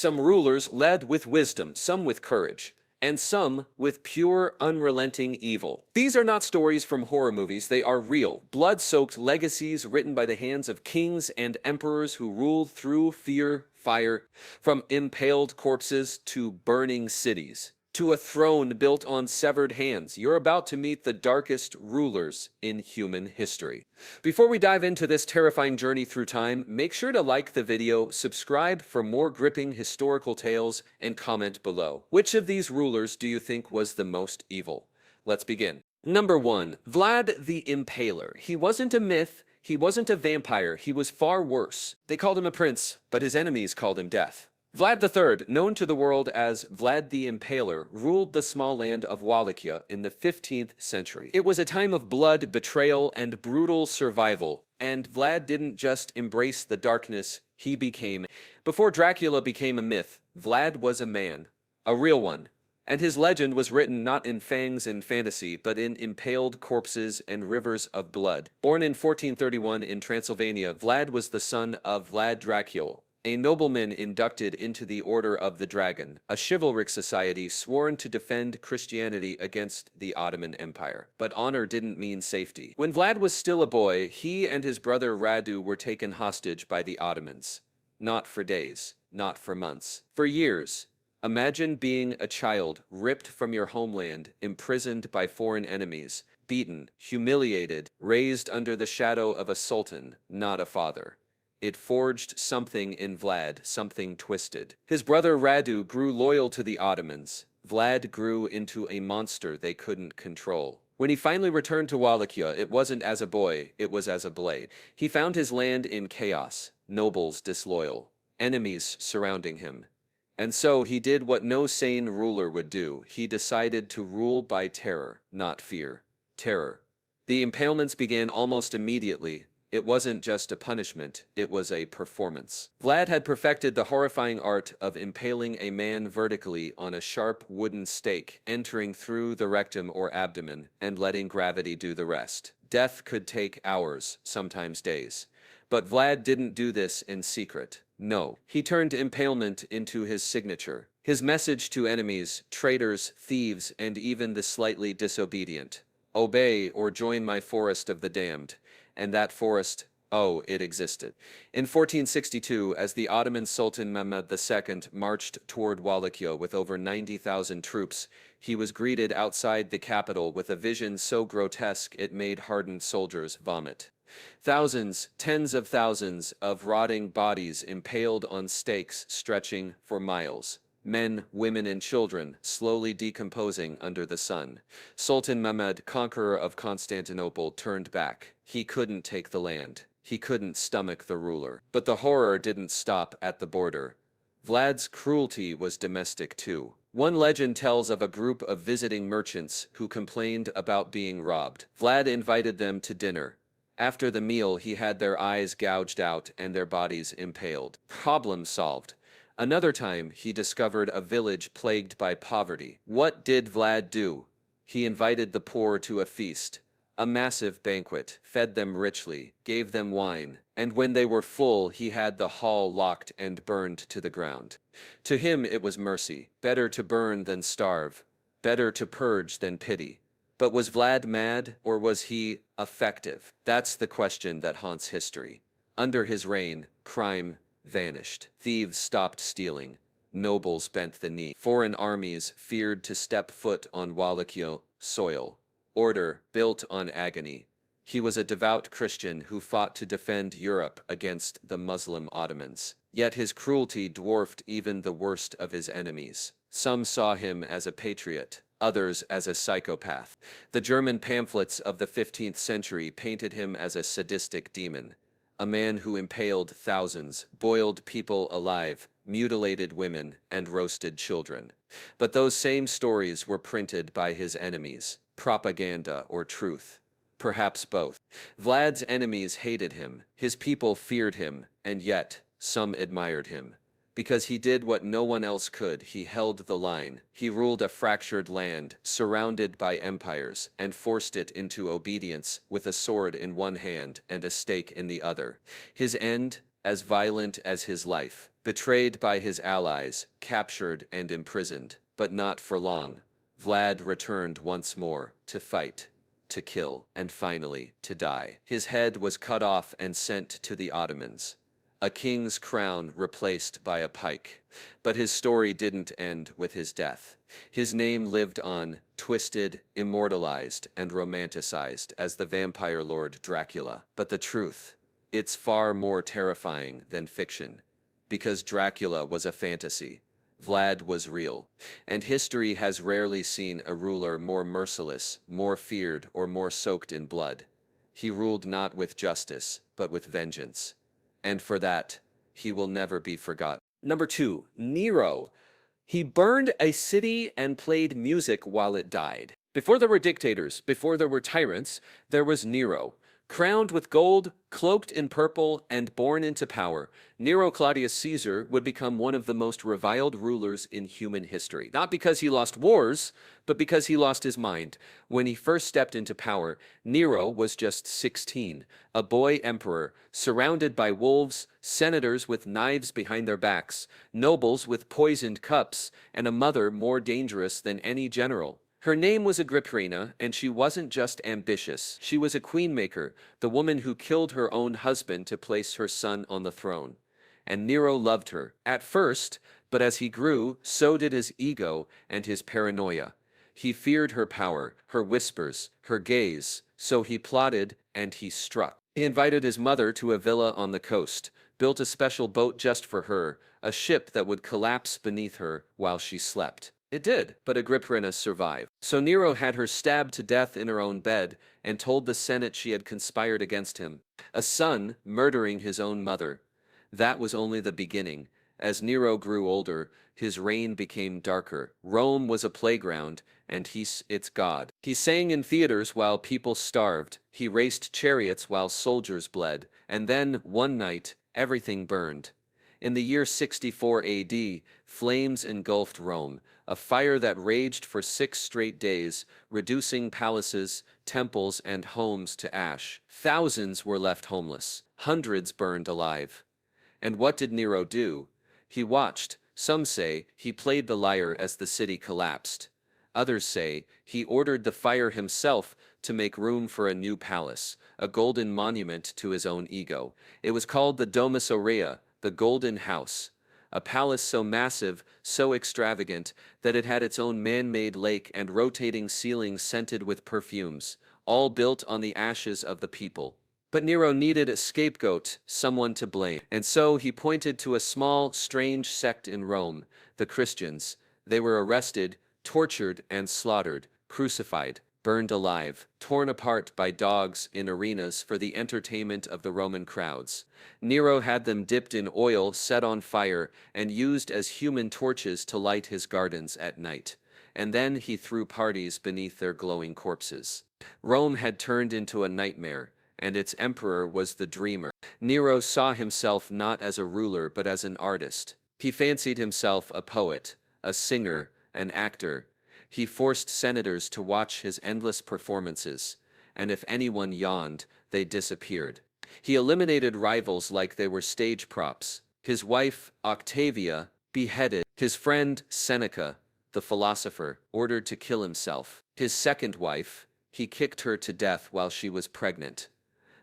Some rulers led with wisdom, some with courage, and some with pure, unrelenting evil. These are not stories from horror movies, they are real, blood-soaked legacies written by the hands of kings and emperors who ruled through fear, fire, from impaled corpses to burning cities, to a throne built on severed hands. You're about to meet the darkest rulers in human history. Before we dive into this terrifying journey through time, make sure to like the video, subscribe for more gripping historical tales, and comment below. Which of these rulers do you think was the most evil? Let's begin. Number 1. Vlad the Impaler. He wasn't a myth, he wasn't a vampire, he was far worse. They called him a prince, but his enemies called him death. Vlad III, known to the world as Vlad the Impaler, ruled the small land of Wallachia in the 15th century. It was a time of blood, betrayal, and brutal survival, and Vlad didn't just embrace the darkness, he became. Before Dracula became a myth, Vlad was a man, a real one, and his legend was written not in fangs and fantasy, but in impaled corpses and rivers of blood. Born in 1431 in Transylvania, Vlad was the son of Vlad Dracula, a nobleman inducted into the Order of the Dragon, a chivalric society sworn to defend Christianity against the Ottoman Empire. But honor didn't mean safety. When Vlad was still a boy, he and his brother Radu were taken hostage by the Ottomans. Not for days, not for months, for years. Imagine being a child, ripped from your homeland, imprisoned by foreign enemies, beaten, humiliated, raised under the shadow of a sultan, not a father. It forged something in Vlad, something twisted. His brother Radu grew loyal to the Ottomans. Vlad grew into a monster they couldn't control. When he finally returned to Wallachia, it wasn't as a boy, it was as a blade. He found his land in chaos, nobles disloyal, enemies surrounding him. And so he did what no sane ruler would do. He decided to rule by terror, not fear. Terror. The impalements began almost immediately. It wasn't just a punishment, it was a performance. Vlad had perfected the horrifying art of impaling a man vertically on a sharp wooden stake, entering through the rectum or abdomen, and letting gravity do the rest. Death could take hours, sometimes days. But Vlad didn't do this in secret. No, he turned impalement into his signature. His message to enemies, traitors, thieves, and even the slightly disobedient: obey or join my forest of the damned. And that forest, oh, it existed. In 1462, as the Ottoman Sultan Mehmed II marched toward Wallachia with over 90,000 troops, he was greeted outside the capital with a vision so grotesque it made hardened soldiers vomit. Thousands, tens of thousands of rotting bodies impaled on stakes stretching for miles. Men, women, and children slowly decomposing under the sun. Sultan Mehmed, conqueror of Constantinople, turned back. He couldn't take the land. He couldn't stomach the ruler. But the horror didn't stop at the border. Vlad's cruelty was domestic too. One legend tells of a group of visiting merchants who complained about being robbed. Vlad invited them to dinner. After the meal, he had their eyes gouged out and their bodies impaled. Problem solved. Another time, he discovered a village plagued by poverty. What did Vlad do? He invited the poor to a feast, a massive banquet, fed them richly, gave them wine, and when they were full, he had the hall locked and burned to the ground. To him it was mercy, better to burn than starve, better to purge than pity. But was Vlad mad, or was he effective? That's the question that haunts history. Under his reign, crime vanished. Thieves stopped stealing. Nobles bent the knee. Foreign armies feared to step foot on Wallachia soil. Order built on agony. He was a devout Christian who fought to defend Europe against the Muslim Ottomans. Yet his cruelty dwarfed even the worst of his enemies. Some saw him as a patriot, others as a psychopath. The German pamphlets of the 15th century painted him as a sadistic demon. A man who impaled thousands, boiled people alive, mutilated women, and roasted children. But those same stories were printed by his enemies. Propaganda or truth? Perhaps both. Vlad's enemies hated him, his people feared him, and yet, some admired him. Because he did what no one else could, he held the line. He ruled a fractured land, surrounded by empires, and forced it into obedience with a sword in one hand and a stake in the other. His end, as violent as his life. Betrayed by his allies, captured and imprisoned, but not for long. Vlad returned once more, to fight, to kill, and finally, to die. His head was cut off and sent to the Ottomans. A king's crown replaced by a pike. But his story didn't end with his death. His name lived on, twisted, immortalized, and romanticized as the vampire lord Dracula. But the truth, it's far more terrifying than fiction. Because Dracula was a fantasy, Vlad was real, and history has rarely seen a ruler more merciless, more feared, or more soaked in blood. He ruled not with justice, but with vengeance. And for that, he will never be forgotten. Number 2, Nero. He burned a city and played music while it died. Before there were dictators, before there were tyrants, there was Nero. Crowned with gold, cloaked in purple, and born into power, Nero Claudius Caesar would become one of the most reviled rulers in human history. Not because he lost wars, but because he lost his mind. When he first stepped into power, Nero was just 16, a boy emperor, surrounded by wolves, senators with knives behind their backs, nobles with poisoned cups, and a mother more dangerous than any general. Her name was Agrippina, and she wasn't just ambitious. She was a queenmaker, the woman who killed her own husband to place her son on the throne. And Nero loved her, at first, but as he grew, so did his ego and his paranoia. He feared her power, her whispers, her gaze, so he plotted and he struck. He invited his mother to a villa on the coast, built a special boat just for her, a ship that would collapse beneath her while she slept. It did, but Agrippina survived. So Nero had her stabbed to death in her own bed and told the Senate she had conspired against him. A son murdering his own mother. That was only the beginning. As Nero grew older, his reign became darker. Rome was a playground, and he's its god. He sang in theaters while people starved. He raced chariots while soldiers bled. And then, one night, everything burned. In the year 64 AD, flames engulfed Rome, a fire that raged for 6 straight days, reducing palaces, temples, and homes to ash. Thousands were left homeless. Hundreds burned alive. And what did Nero do? He watched. Some say he played the lyre as the city collapsed. Others say he ordered the fire himself to make room for a new palace, a golden monument to his own ego. It was called the Domus Aurea, the Golden House, a palace so massive, so extravagant, that it had its own man-made lake and rotating ceilings scented with perfumes, all built on the ashes of the people. But Nero needed a scapegoat, someone to blame. And so he pointed to a small, strange sect in Rome, the Christians. They were arrested, tortured, and slaughtered, crucified, burned alive, torn apart by dogs in arenas for the entertainment of the Roman crowds. Nero had them dipped in oil, set on fire, and used as human torches to light his gardens at night. And then he threw parties beneath their glowing corpses. Rome had turned into a nightmare, and its emperor was the dreamer. Nero saw himself not as a ruler but as an artist. He fancied himself a poet, a singer, an actor. He forced senators to watch his endless performances, and if anyone yawned, they disappeared. He eliminated rivals like they were stage props. His wife, Octavia, beheaded. His friend, Seneca, the philosopher, ordered to kill himself. His second wife, he kicked her to death while she was pregnant.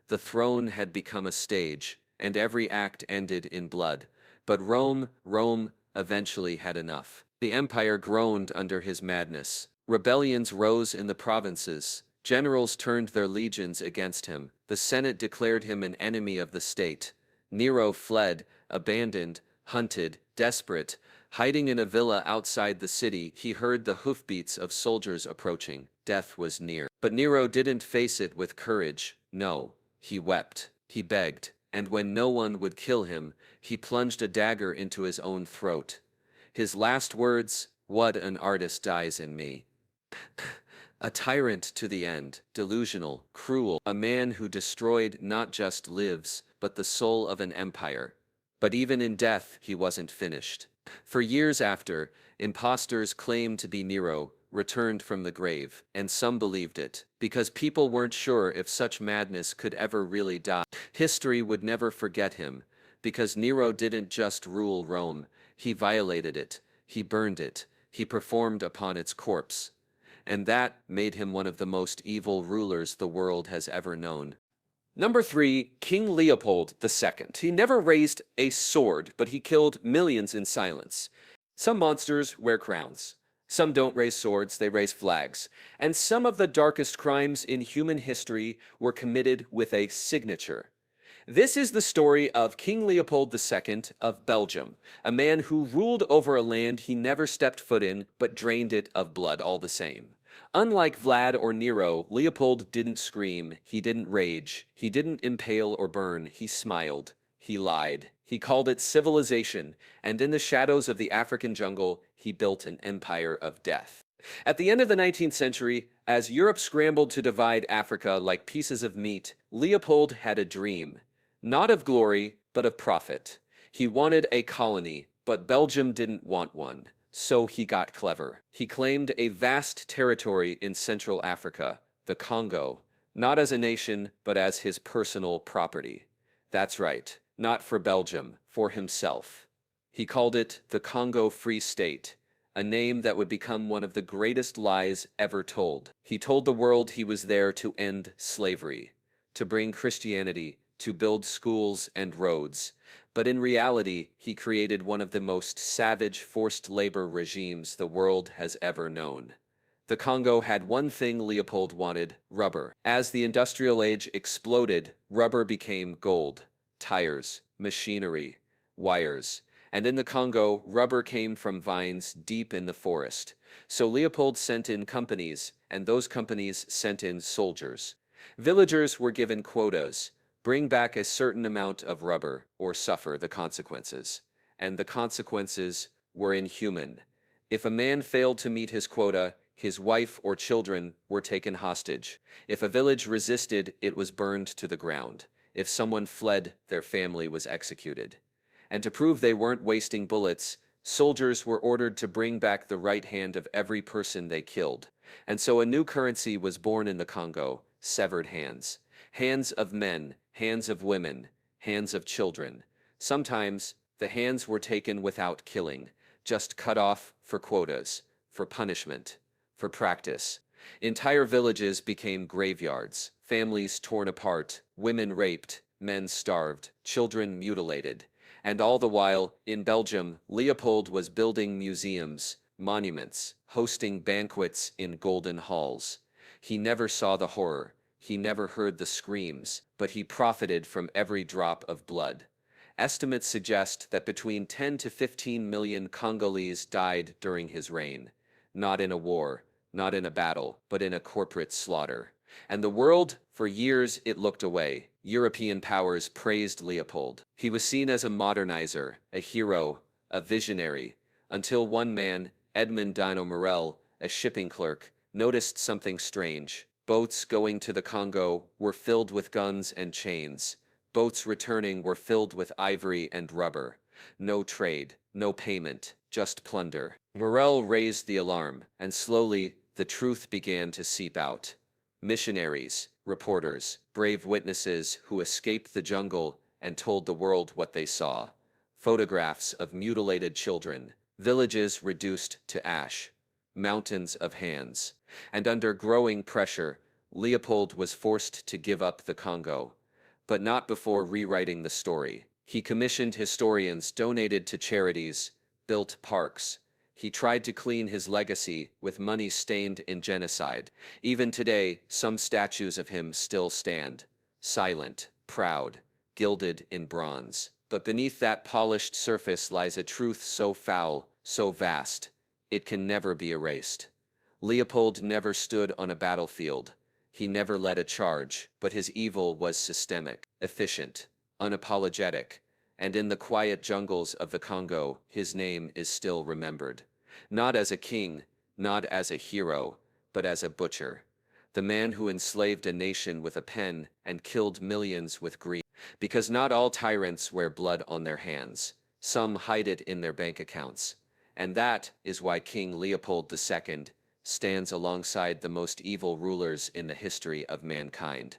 The throne had become a stage, and every act ended in blood. But Rome eventually had enough. The empire groaned under his madness. Rebellions rose in the provinces. Generals turned their legions against him. The Senate declared him an enemy of the state. Nero fled, abandoned, hunted, desperate. Hiding in a villa outside the city, he heard the hoofbeats of soldiers approaching. Death was near. But Nero didn't face it with courage. No, he wept. He begged. And when no one would kill him, he plunged a dagger into his own throat. His last words, "What an artist dies in me." A tyrant to the end, delusional, cruel, a man who destroyed not just lives, but the soul of an empire. But even in death, he wasn't finished. For years after, impostors claimed to be Nero returned from the grave, and some believed it, because people weren't sure if such madness could ever really die. History would never forget him, Because Nero didn't just rule Rome, he violated it, he burned it, he performed upon its corpse. And that made him one of the most evil rulers the world has ever known. Number 3, King Leopold II. He never raised a sword, but he killed millions in silence. Some monsters wear crowns. Some don't raise swords, they raise flags. And some of the darkest crimes in human history were committed with a signature. This is the story of King Leopold II of Belgium, a man who ruled over a land he never stepped foot in, but drained it of blood all the same. Unlike Vlad or Nero, Leopold didn't scream, he didn't rage, he didn't impale or burn, he smiled, he lied. He called it civilization, and in the shadows of the African jungle, he built an empire of death. At the end of the 19th century, as Europe scrambled to divide Africa like pieces of meat, Leopold had a dream. Not of glory, but of profit. He wanted a colony, but Belgium didn't want one. So he got clever. He claimed a vast territory in Central Africa, the Congo, not as a nation, but as his personal property. That's right, not for Belgium, for himself. He called it the Congo Free State, a name that would become one of the greatest lies ever told. He told the world he was there to end slavery, to bring Christianity, to build schools and roads, but in reality, he created one of the most savage forced labor regimes the world has ever known. The Congo had one thing Leopold wanted: rubber. As the industrial age exploded, rubber became gold, tires, machinery, wires. And in the Congo, rubber came from vines deep in the forest. So Leopold sent in companies, and those companies sent in soldiers. Villagers were given quotas. Bring back a certain amount of rubber or suffer the consequences. And the consequences were inhuman. If a man failed to meet his quota, his wife or children were taken hostage. If a village resisted, it was burned to the ground. If someone fled, their family was executed. And to prove they weren't wasting bullets, soldiers were ordered to bring back the right hand of every person they killed. And so a new currency was born in the Congo: severed hands. Hands of men, hands of women, hands of children. Sometimes the hands were taken without killing, just cut off for quotas, for punishment, for practice. Entire villages became graveyards, families torn apart, women raped, men starved, children mutilated. And all the while, in Belgium, Leopold was building museums, monuments, hosting banquets in golden halls. He never saw the horror. He never heard the screams, but he profited from every drop of blood. Estimates suggest that between 10 to 15 million Congolese died during his reign. Not in a war, not in a battle, but in a corporate slaughter. And the world, for years, it looked away. European powers praised Leopold. He was seen as a modernizer, a hero, a visionary, until one man, Edmond Dino Morel, a shipping clerk, noticed something strange. Boats going to the Congo were filled with guns and chains. Boats returning were filled with ivory and rubber. No trade, no payment, just plunder. Morel raised the alarm, and slowly the truth began to seep out. Missionaries, reporters, brave witnesses who escaped the jungle and told the world what they saw. Photographs of mutilated children, villages reduced to ash, mountains of hands. And under growing pressure, Leopold was forced to give up the Congo. But not before rewriting the story. He commissioned historians, donated to charities, built parks. He tried to clean his legacy with money stained in genocide. Even today, some statues of him still stand, silent, proud, gilded in bronze. But beneath that polished surface lies a truth so foul, so vast, it can never be erased. Leopold never stood on a battlefield. He never led a charge, but his evil was systemic, efficient, unapologetic, and in the quiet jungles of the Congo, his name is still remembered. Not as a king, not as a hero, but as a butcher. The man who enslaved a nation with a pen and killed millions with greed. Because not all tyrants wear blood on their hands. Some hide it in their bank accounts. And that is why King Leopold II stands alongside the most evil rulers in the history of mankind.